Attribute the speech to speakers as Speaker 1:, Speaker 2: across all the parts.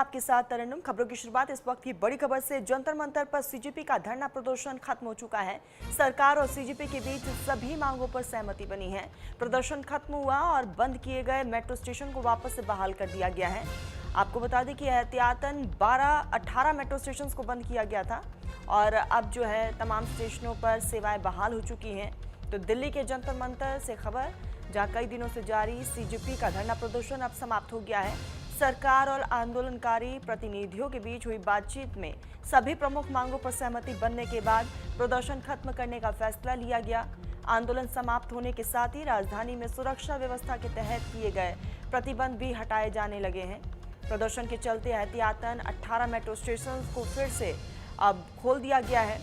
Speaker 1: आपके साथ तरन्नुम। खबरों की शुरुआत इस वक्त की बड़ी खबर से। जंतर मंतर पर सीजेपी का धरना प्रदर्शन खत्म हो चुका है। सरकार और सीजेपी के बीच सभी मांगों पर सहमति बनी है। प्रदर्शन खत्म हुआ और बंद किए गए मेट्रो स्टेशन को वापस से बहाल कर दिया गया है। आपको बता दें कि एहतियातन 18 मेट्रो स्टेशन को बंद किया गया था और अब जो है तमाम स्टेशनों पर सेवाएं बहाल हो चुकी हैं। तो दिल्ली के जंतर मंतर से खबर, जहां कई दिनों से जारी सीजेपी का धरना प्रदर्शन अब समाप्त हो गया है। सरकार और आंदोलनकारी प्रतिनिधियों के बीच हुई बातचीत में सभी प्रमुख मांगों पर सहमति बनने के बाद प्रदर्शन खत्म करने का फैसला लिया गया। आंदोलन समाप्त होने के साथ ही राजधानी में सुरक्षा व्यवस्था के तहत किए गए प्रतिबंध भी हटाए जाने लगे हैं। प्रदर्शन के चलते एहतियातन 18 मेट्रो स्टेशन को फिर से अब खोल दिया गया है।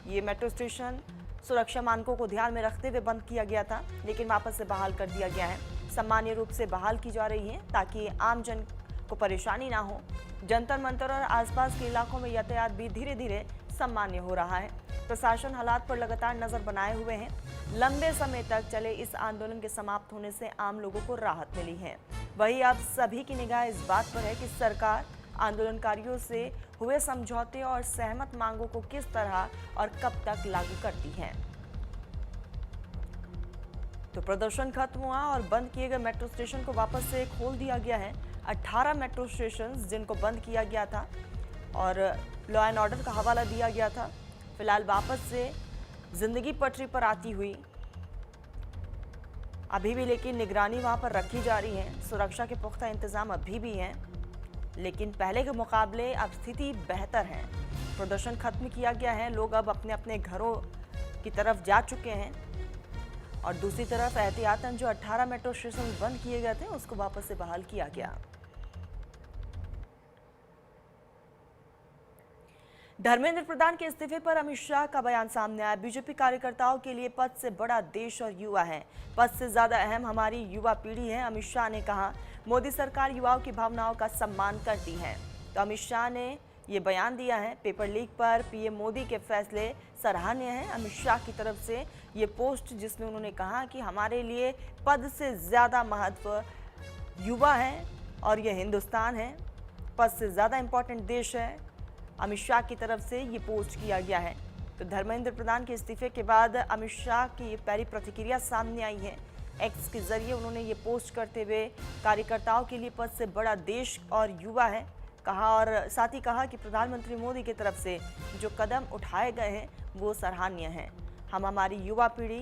Speaker 1: ये मेट्रो स्टेशन सुरक्षा मानकों को ध्यान में रखते हुए बंद किया गया था, लेकिन वापस से बहाल कर दिया गया है। सामान्य रूप से बहाल की जा रही है ताकि आम जन को परेशानी ना हो। जंतर मंतर और आसपास के इलाकों में यातायात भी धीरे धीरे सामान्य हो रहा है। प्रशासन हालात पर लगातार नजर बनाए हुए हैं। लंबे समय तक चले इस आंदोलन के समाप्त होने से आम लोगों को राहत मिली है। वहीं अब सभी की निगाह इस बात पर है कि सरकार आंदोलनकारियों से हुए समझौते और सहमत मांगों को किस तरह और कब तक लागू करती है। तो प्रदर्शन खत्म हुआ और बंद किए गए मेट्रो स्टेशन को वापस से खोल दिया गया है। 18 मेट्रो स्टेशन जिनको बंद किया गया था और लॉ एंड ऑर्डर का हवाला दिया गया था, फिलहाल वापस से जिंदगी पटरी पर आती हुई अभी भी, लेकिन निगरानी वहां पर रखी जा रही है। सुरक्षा के पुख्ता इंतजाम अभी भी हैं, लेकिन पहले के मुकाबले अब स्थिति बेहतर है। प्रदर्शन खत्म किया गया है, लोग अब अपने अपने घरों की तरफ जा चुके हैं और दूसरी तरफ एहतियातन जो 18 मेट्रो स्टेशन बंद किए गए थे उसको वापस से बहाल किया गया। धर्मेंद्र प्रधान के इस्तीफे पर अमित शाह का बयान सामने आया। बीजेपी कार्यकर्ताओं के लिए पद से बड़ा देश और युवा है, पद से ज्यादा अहम हमारी युवा पीढ़ी है। अमित शाह ने कहा, मोदी सरकार युवाओं की भावनाओं का सम्मान करती है। तो अमित शाह ने ये बयान दिया है। पेपर लीक पर पीएम मोदी के फैसले सराहनीय है। अमित शाह की तरफ से ये पोस्ट जिसमें उन्होंने कहा कि हमारे लिए पद से ज्यादा महत्व युवा है और ये हिंदुस्तान है, पद से ज्यादा इंपॉर्टेंट देश है। अमित शाह की तरफ से ये पोस्ट किया गया है। तो धर्मेंद्र प्रधान के इस्तीफे के बाद अमित शाह की ये पहली प्रतिक्रिया सामने आई है। एक्स के जरिए उन्होंने ये पोस्ट करते हुए कार्यकर्ताओं के लिए पद से बड़ा देश और युवा है कहा और साथ ही कहा कि प्रधानमंत्री मोदी की तरफ से जो कदम उठाए गए हैं वो सराहनीय हैं। हम हमारी युवा पीढ़ी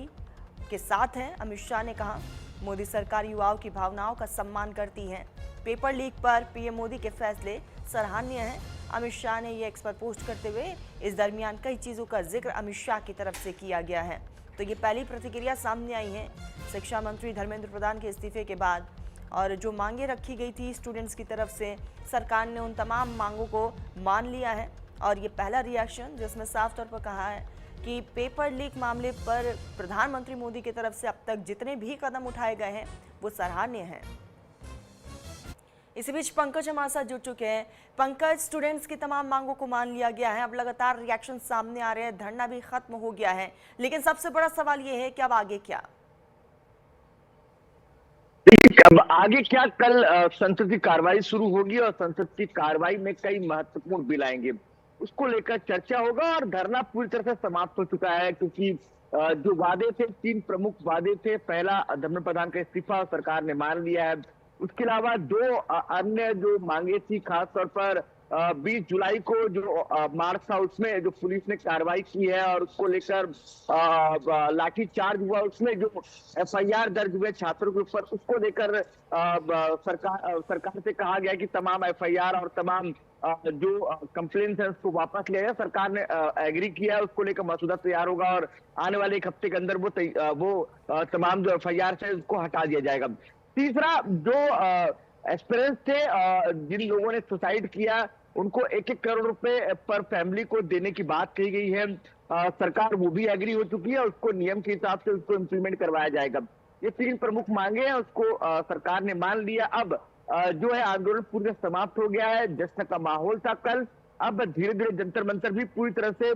Speaker 1: के साथ हैं। अमित शाह ने कहा, मोदी सरकार युवाओं की भावनाओं का सम्मान करती है। पेपर लीक पर पीएम मोदी के फैसले सराहनीय हैं। अमित शाह ने ये एक्स पर पोस्ट करते हुए इस दरमियान कई चीज़ों का जिक्र अमित शाह की तरफ से किया गया है। तो ये पहली प्रतिक्रिया सामने आई है शिक्षा मंत्री धर्मेंद्र प्रधान के इस्तीफे के बाद। और जो मांगे रखी गई थी स्टूडेंट्स की तरफ से, सरकार ने उन तमाम मांगों को मान लिया है। और ये पहला रिएक्शन जिसमें साफ तौर पर कहा है कि पेपर लीक मामले पर प्रधानमंत्री मोदी की तरफ से अब तक जितने भी कदम उठाए गए हैं वो सराहनीय हैं। इसी बीच पंकज हमारे साथ जुड़ चुके हैं। पंकज, स्टूडेंट्स की तमाम मांगों को मान लिया गया है, अब लगातार रिएक्शन सामने आ रहे हैं, धरना भी खत्म हो गया है, लेकिन सबसे बड़ा सवाल ये है कि अब आगे क्या?
Speaker 2: अब आगे क्या? कल संसद की कार्रवाई शुरू होगी और संसद की कार्रवाई में कई महत्वपूर्ण बिल आएंगे, उसको लेकर चर्चा होगा। और धरना पूरी तरह से समाप्त हो चुका है, क्योंकि जो वादे थे, 3 प्रमुख वादे थे। पहला, धर्मेंद्र प्रधान का इस्तीफा सरकार ने मान लिया है। उसके अलावा 2 अन्य जो मांगे थी, खासतौर पर 20 जुलाई को जो मार्च था उसमें जो पुलिस ने कार्रवाई की है और उसको लेकर लाठी चार्ज हुआ, उसमें जो एफआईआर दर्ज हुए छात्रों के ऊपर, उसको लेकर सरकार से कहा गया कि तमाम एफआईआर और तमाम जो कंप्लेंट्स है उसको वापस लिया जाए। सरकार ने एग्री किया है, उसको लेकर मसूदा तैयार होगा और आने वाले 1 हफ्ते के अंदर वो तमाम जो एफआईआर है उसको हटा दिया जाएगा। तीसरा, जो एस्पिरेंट्स थे, जिन लोगों ने सुसाइड किया, उनको 1-1 करोड़ रुपए पर फैमिली को देने की बात कही गई है। सरकार वो भी एग्री हो चुकी है, उसको नियम के हिसाब से उसको इम्प्लीमेंट करवाया जाएगा। ये 3 प्रमुख मांगे हैं, उसको सरकार ने मान लिया। अब जो है आंदोलन पूरी तरह समाप्त हो गया है। जश्न का माहौल था कल, अब धीरे धीरे जंतर मंतर भी पूरी तरह से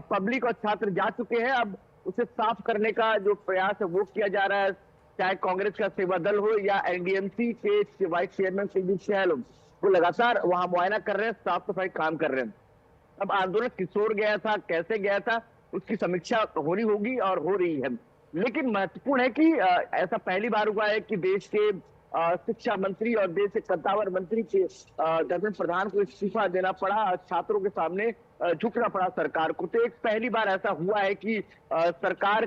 Speaker 2: पब्लिक और छात्र जा चुके हैं। अब उसे साफ करने का जो प्रयास है वो किया जा रहा है, चाहे कांग्रेस का सेवा दल हो या एनडीएमसी के वाइस चेयरमैन संदीप सहल हो। वो लगातार वहां मुआयना कर रहे हैं, साफ सफाई काम कर रहे हैं। अब आंदोलन किस ओर गया था, कैसे गया था, उसकी समीक्षा होनी होगी और हो रही है। लेकिन महत्वपूर्ण है कि ऐसा पहली बार हुआ है कि देश के शिक्षा मंत्री और देश के कद्दावर मंत्री के धर्मेंद्र प्रधान को इस्तीफा देना पड़ा, छात्रों के सामने झुकना पड़ा सरकार को। तो एक पहली बार ऐसा हुआ है कि सरकार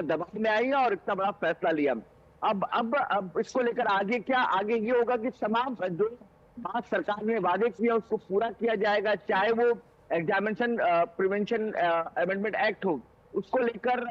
Speaker 2: दबाव में आई है और इतना बड़ा फैसला लिया। अब इसको लेकर आगे क्या, आगे ये होगा कि तमाम जो बात सरकार ने वादे किए उसको पूरा किया जाएगा, चाहे वो एग्जामिनेशन प्रिवेंशन अमेंडमेंट एक्ट हो, उसको लेकर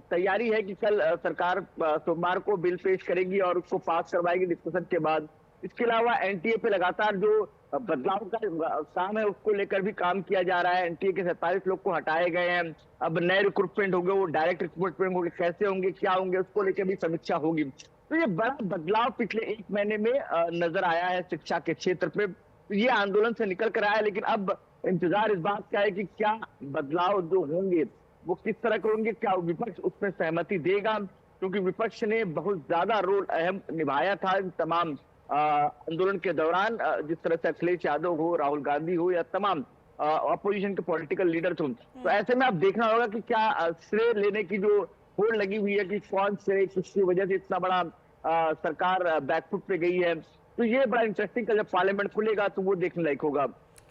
Speaker 2: तैयारी है कि कल सरकार सोमवार को बिल पेश करेगी और उसको पास करवाएगी डिस्कशन के बाद। इसके अलावा एनटीए पे लगातार जो बदलाव का काम है उसको लेकर भी काम किया जा रहा है। एनटीए के 47 लोग को हटाए गए हैं, अब नए रिक्रूटमेंट होंगे, वो डायरेक्ट रिक्रूटमेंट होंगे, कैसे होंगे, क्या होंगे, उसको लेकर भी समीक्षा होगी। तो ये बड़ा बदलाव पिछले एक महीने में नजर आया है शिक्षा के क्षेत्र पे। तो ये आंदोलन से निकल कर आया, लेकिन अब इंतजार इस बात का है कि क्या बदलाव जो होंगे वो किस तरह के होंगे, क्या विपक्ष उसमें सहमति देगा, क्योंकि विपक्ष ने बहुत ज्यादा रोल अहम निभाया था तमाम आंदोलन के दौरान। जिस तरह से अखिलेश यादव हो, राहुल गांधी हो या तमाम अपोजिशन के पॉलिटिकल लीडर्स हो, तो ऐसे में अब देखना होगा कि क्या श्रेय लेने की जो होड़ लगी हुई है कि कौन श्रेय किसकी वजह से इतना बड़ा सरकार बैकफुट पे गई है। तो ये बड़ा इंटरेस्टिंग, जब पार्लियामेंट खुलेगा तो वो देखने लायक होगा।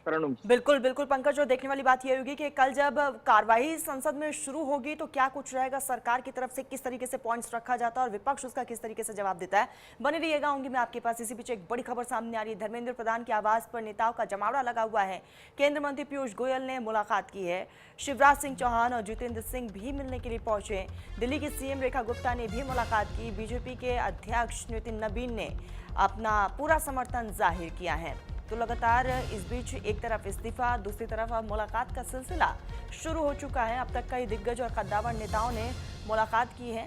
Speaker 1: बिल्कुल बिल्कुल पंकज, जो देखने वाली बात यह होगी कि कल जब कार्यवाही संसद में शुरू होगी तो क्या कुछ रहेगा, सरकार की तरफ से किस तरीके से पॉइंट्स रखा जाता है और विपक्ष उसका किस तरीके से जवाब देता है। बने रहिएगा, आऊंगी मैं आपके पास। इसी बीच एक बड़ी खबर सामने आ रही है, धर्मेंद्र प्रधान के आवास पर नेताओं का जमावड़ा लगा हुआ है। केंद्रीय मंत्री पीयूष गोयल ने मुलाकात की है, शिवराज सिंह चौहान और जितेंद्र सिंह भी मिलने के लिए पहुंचे। दिल्ली की सीएम रेखा गुप्ता ने भी मुलाकात की। बीजेपी के अध्यक्ष नितिन नबीन ने अपना पूरा समर्थन जाहिर किया है। तो लगातार इस बीच एक तरफ इस्तीफा, दूसरी तरफ अब मुलाकात का सिलसिला शुरू हो चुका है। अब तक कई दिग्गज और कद्दावर नेताओं ने मुलाकात की है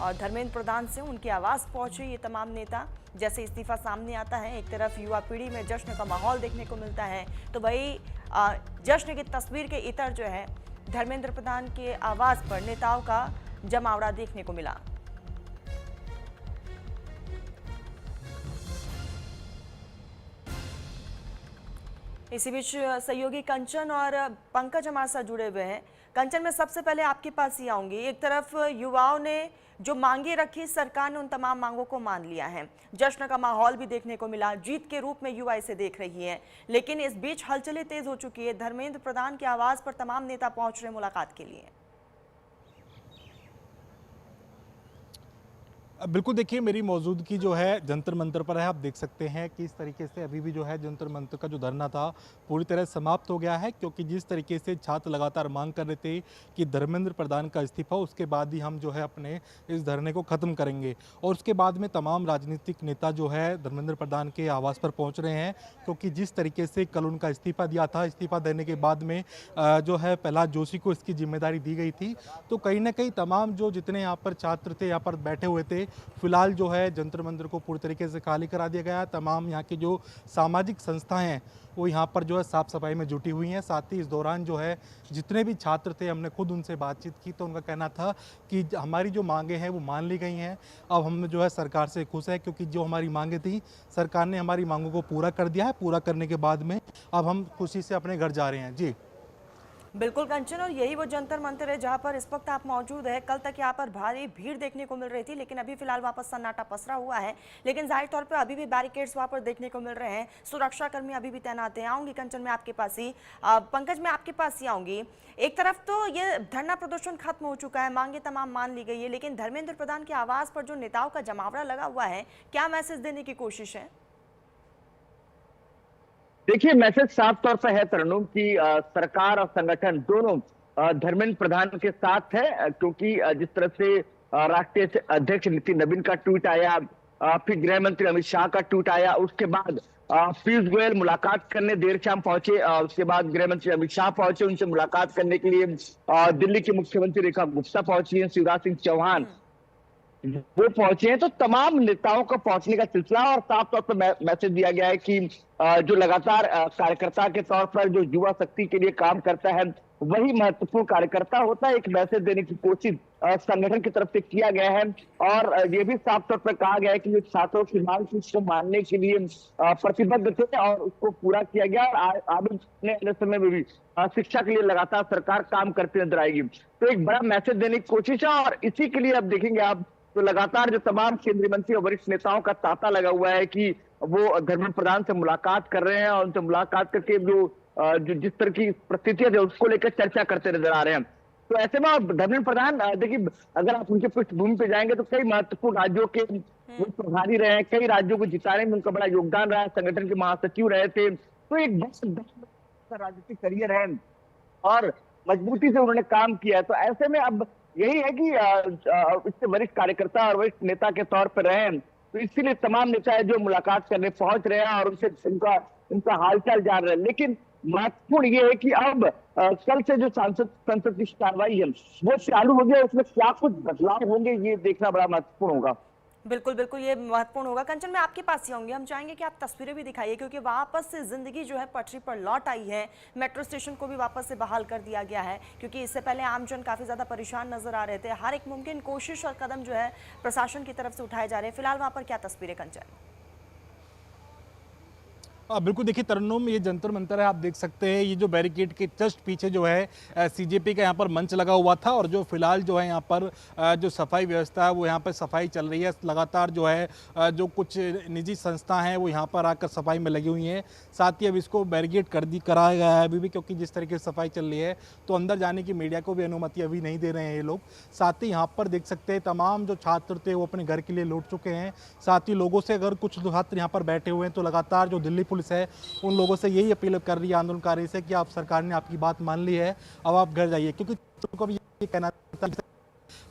Speaker 1: और धर्मेंद्र प्रधान से उनके आवास पहुंचे ये तमाम नेता। जैसे इस्तीफा सामने आता है, एक तरफ युवा पीढ़ी में जश्न का माहौल देखने को मिलता है, तो वही जश्न की तस्वीर के इतर जो है धर्मेंद्र प्रधान के आवास पर नेताओं का जमावड़ा देखने को मिला। इसी बीच सहयोगी कंचन और पंकज हमारे साथ जुड़े हुए हैं। कंचन, मैं सबसे पहले आपके पास ही आऊंगी। एक तरफ युवाओं ने जो मांगे रखी, सरकार ने उन तमाम मांगों को मान लिया है, जश्न का माहौल भी देखने को मिला, जीत के रूप में युवा इसे देख रही है। लेकिन इस बीच हलचलें तेज हो चुकी है, धर्मेंद्र प्रधान के आवास पर तमाम नेता पहुंच रहे मुलाकात के लिए।
Speaker 3: बिल्कुल, देखिए मेरी मौजूदगी जो है जंतर मंतर पर है। आप देख सकते हैं कि इस तरीके से अभी भी जो है जंतर मंतर का जो धरना था पूरी तरह समाप्त हो गया है, क्योंकि जिस तरीके से छात्र लगातार मांग कर रहे थे कि धर्मेंद्र प्रधान का इस्तीफा, उसके बाद ही हम जो है अपने इस धरने को ख़त्म करेंगे। और उसके बाद में तमाम राजनीतिक नेता जो है धर्मेंद्र प्रधान के आवास पर पहुँच रहे हैं, क्योंकि जिस तरीके से कल उनका इस्तीफा दिया था, इस्तीफा देने के बाद में जो है प्रहलाद जोशी को इसकी जिम्मेदारी दी गई थी। तो कहीं ना कहीं तमाम जो जितने यहाँ पर छात्र थे, यहाँ पर बैठे हुए थे, फिलहाल जो है जंतर मंतर को पूरी तरीके से खाली करा दिया गया है। तमाम यहाँ की जो सामाजिक संस्थाएं हैं वो यहाँ पर जो है साफ सफाई में जुटी हुई हैं। साथ ही इस दौरान जो है जितने भी छात्र थे, हमने खुद उनसे बातचीत की तो उनका कहना था कि हमारी जो मांगे हैं वो मान ली गई हैं। अब हम जो है सरकार से खुश है, क्योंकि जो हमारी मांगे थी सरकार ने हमारी मांगों को पूरा कर दिया है। पूरा करने के बाद में अब हम खुशी से अपने घर जा रहे हैं। जी
Speaker 1: बिल्कुल कंचन, और यही वो जंतर मंतर है जहां पर इस वक्त आप मौजूद है। कल तक यहाँ पर भारी भीड़ देखने को मिल रही थी, लेकिन अभी फिलहाल वापस सन्नाटा पसरा हुआ है। लेकिन जाहिर तौर पर अभी भी बैरिकेड्स वहां पर देखने को मिल रहे हैं, सुरक्षाकर्मी अभी भी तैनात हैं। आऊंगी कंचन मैं आपके पास ही, पंकज मैं आपके पास ही आऊंगी। एक तरफ तो ये धरना प्रदर्शन खत्म हो चुका है, मांगे तमाम मान ली गई है, लेकिन धर्मेंद्र प्रधान के आवास पर जो नेताओं का जमावड़ा लगा हुआ है, क्या मैसेज देने की कोशिश है?
Speaker 2: देखिए, मैसेज साफ तौर पर है तरन्नुम की सरकार और संगठन दोनों धर्मेंद्र प्रधान के साथ है, क्योंकि जिस तरह से राष्ट्रीय अध्यक्ष नितिन नबीन का ट्वीट आया, फिर गृह मंत्री अमित शाह का ट्वीट आया, उसके बाद पीयूष गोयल मुलाकात करने देर शाम पहुंचे, उसके बाद गृह मंत्री अमित शाह पहुंचे उनसे मुलाकात करने के लिए, दिल्ली की मुख्यमंत्री रेखा गुप्ता पहुंची है, शिवराज सिंह चौहान वो पहुंचे हैं। तो तमाम नेताओं का पहुंचने का सिलसिला, और साफ तौर पर मैसेज दिया गया है कि जो लगातार कार्यकर्ता के तौर पर जो युवा शक्ति के लिए काम करता है वही महत्वपूर्ण कार्यकर्ता होता है। एक मैसेज देने की कोशिश संगठन की तरफ से किया गया है और ये भी साफ तौर पर कहा गया है कि जो छात्रों की मांग थी उसको मानने के लिए प्रतिबद्ध थे और उसको पूरा किया गया और आने वाले समय में भी शिक्षा के लिए लगातार सरकार काम करती नजर आएगी। तो एक बड़ा मैसेज देने की कोशिश है और इसी के लिए अब देखेंगे आप तो लगातार जो तमाम केंद्रीय मंत्री और वरिष्ठ नेताओं का तांता लगा हुआ है कि वो धर्मेंद्र प्रधान से मुलाकात कर रहे हैं और उनसे मुलाकात करके जो जिस तरह की परिस्थितियां है उसको लेकर चर्चा करते नजर आ रहे हैं। तो ऐसे में अब धर्मेंद्र प्रधान देखिए, अगर आप उनके पृष्ठभूमि पे जाएंगे तो कई महत्वपूर्ण राज्यों के वो प्रभारी रहे हैं, कई राज्यों को जिताने में उनका बड़ा योगदान रहा है, संगठन के महासचिव रहे थे। तो एक बड़ा राजनीतिक करियर है और मजबूती से उन्होंने काम किया है। तो ऐसे में अब यही है कि इससे वरिष्ठ कार्यकर्ता और वरिष्ठ नेता के तौर पर रहे हैं, तो इसीलिए तमाम नेता है जो मुलाकात करने पहुंच रहे हैं और उनसे उनका हालचाल जान रहे हैं। लेकिन महत्वपूर्ण ये है कि अब कल से जो संसद की कार्रवाई है वो चालू हो गया, उसमें क्या कुछ बदलाव होंगे ये देखना बड़ा महत्वपूर्ण होगा।
Speaker 1: बिल्कुल बिल्कुल, ये महत्वपूर्ण होगा। कंचन, मैं आपके पास ही आऊंगी। हम चाहेंगे कि आप तस्वीरें भी दिखाइए, क्योंकि वापस से जिंदगी जो है पटरी पर लौट आई है। मेट्रो स्टेशन को भी वापस से बहाल कर दिया गया है, क्योंकि इससे पहले आमजन काफ़ी ज़्यादा परेशान नजर आ रहे थे। हर एक मुमकिन कोशिश और कदम जो है प्रशासन की तरफ से उठाए जा रहे हैं। फिलहाल वहाँ पर क्या तस्वीरें कंचन?
Speaker 3: बिल्कुल, देखिए तरन्नुम, ये जंतर मंतर है, आप देख सकते हैं। ये जो बैरिकेड के जस्ट पीछे जो है सीजेपी का यहाँ पर मंच लगा हुआ था और जो फिलहाल जो है यहाँ पर जो सफाई व्यवस्था है वो यहाँ पर सफाई चल रही है लगातार। जो है जो कुछ निजी संस्था हैं वो यहाँ पर आकर सफाई में लगी हुई हैं। साथ ही अब इसको बैरिकेड कराया गया है अभी भी, क्योंकि जिस तरीके से सफाई चल रही है तो अंदर जाने की मीडिया को भी अनुमति अभी नहीं दे रहे हैं ये लोग। साथ ही यहाँ पर देख सकते हैं तमाम जो छात्र थे वो अपने घर के लिए लौट चुके हैं। साथ ही लोगों से, अगर कुछ छात्र यहाँ पर बैठे हुए हैं तो लगातार जो दिल्ली पुलिस है उन लोगों से यही अपील कर रही है आंदोलनकारी से कि आप, सरकार ने आपकी बात मान ली है, अब आप घर जाइए। क्योंकि उनको भी ये कहना था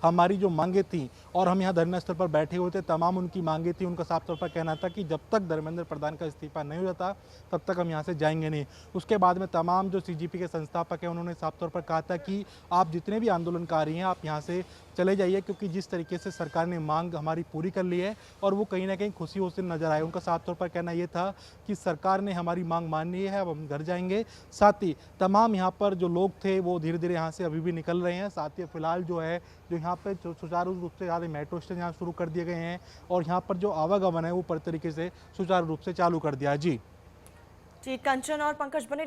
Speaker 3: हमारी जो मांगे थी और हम यहाँ धरना स्थल पर बैठे हुए थे, तमाम उनकी मांगे थी। उनका साफ तौर पर कहना था कि जब तक धर्मेंद्र प्रधान का इस्तीफा नहीं हो जाता तब तक हम यहाँ से जाएंगे नहीं। उसके बाद में तमाम जो सीजीपी के संस्थापक हैं उन्होंने साफ तौर पर कहा था कि आप जितने भी आंदोलनकारी हैं आप यहाँ से चले जाइए, क्योंकि जिस तरीके से सरकार ने मांग हमारी पूरी कर ली है और वो कहीं ना कहीं खुशियों से नजर आए। उनका साफ तौर पर कहना ये था कि सरकार ने हमारी मांग मान ली है, अब हम घर जाएंगे। साथ ही तमाम यहाँ पर जो लोग थे वो धीरे धीरे यहाँ से अभी भी निकल रहे हैं। साथ ही फिलहाल जो है जो यहाँ पे सुचारू रूप से सारे मेट्रो स्टेशन यहाँ शुरू कर दिए गए हैं और यहाँ पर जो आवागमन है वो पूरी तरीके से सुचारू रूप से चालू कर दिया है। जी
Speaker 1: कंचन और पंकज बने